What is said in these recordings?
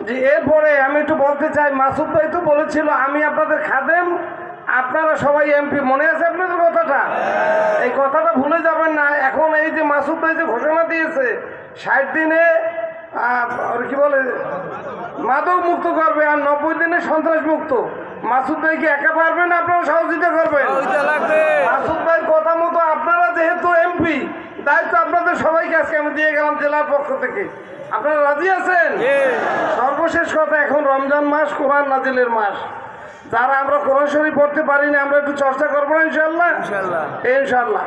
যে এরপরে আমি একটু বলতে চাই, মাসুদ ভাই তো বলেছিল আমি আপনাদের খাদেম, আপনারা সবাই এমপি। মনে আছে আপনাদের কথাটা? এই কথাটা ভুলে যাবেন না। এখন এই যে মাসুদ ভাই যে ঘোষণা দিয়েছে 60 দিনে কি বলে মাদক মুক্ত করবে আর 90 দিনে সন্ত্রাস মুক্ত, মাসুদ ভাই কি একা পারবেন? আপনারা সহযোগিতা করবেন। মাসুদ ভাইয়ের কথা মতো আপনারা যেহেতু এমপি, দায়িত্ব আপনাদের সবাইকে আজকে আমি দিয়ে গেলাম জেলার পক্ষ থেকে। আপনারা রাজি আছেন? সর্বশেষ কথা, এখন রমজান মাস, কোরআন নাজিলের মাস। যারা আমরা কোরআন শরীফ পড়তে পারি না, আমরা একটু চর্চা করবো না ইনশাল্লাহ? ইনশাল্লাহ।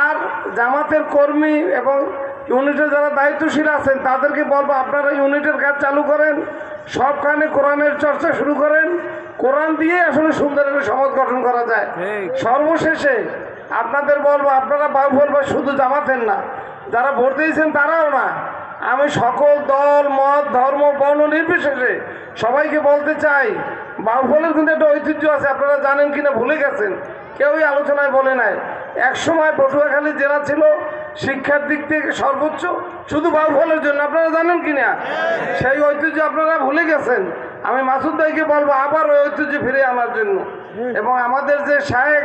আর জামাতের কর্মী এবং ইউনিটের যারা দায়িত্বশীল আছেন তাদেরকে বলবো, আপনারা ইউনিটের কাজ চালু করেন, সবখানে কোরআনের চর্চা শুরু করেন। কোরআন দিয়ে আসলে সুন্দর একটা সমাজ গঠন করা যায়। সর্বশেষে আপনাদের বলবো, আপনারা বাউফল বা শুধু জামাতের না, যারা ভোট দিয়েছেন তারাও না, আমি সকল দল মত ধর্ম বর্ণ নির্বিশেষে সবাইকে বলতে চাই, বাউফলের কিন্তু একটা ঐতিহ্য আছে, আপনারা জানেন কিনা ভুলে গেছেন, কেউই আলোচনায় বলে নাই। একসময় পটুয়াখালী জেলা ছিল শিক্ষার দিক থেকে সর্বোচ্চ, শুধু বাউফলের জন্য, আপনারা জানেন কিনা? সেই ঐতিহ্য আপনারা ভুলে গেছেন। আমি মাসুদ ভাইকে বলবো আবার ওই ঐতিহ্য ফিরে আনার জন্য। এবং আমাদের যে শায়েখ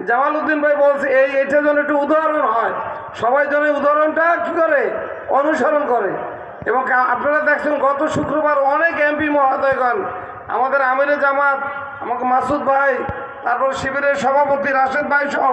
জামাল উদ্দিন ভাই বলছে, এটা যেন একটু উদাহরণ হয়, সবাই যেন উদাহরণটা কি করে অনুসরণ করে। এবং আপনারা দেখছেন গত শুক্রবার অনেক এমপি মহোদয়গণ, আমাদের আমিরে জামাত, আমাকে মাসুদ ভাই, তারপর শিবিরের সভাপতি রাশেদ ভাই সহ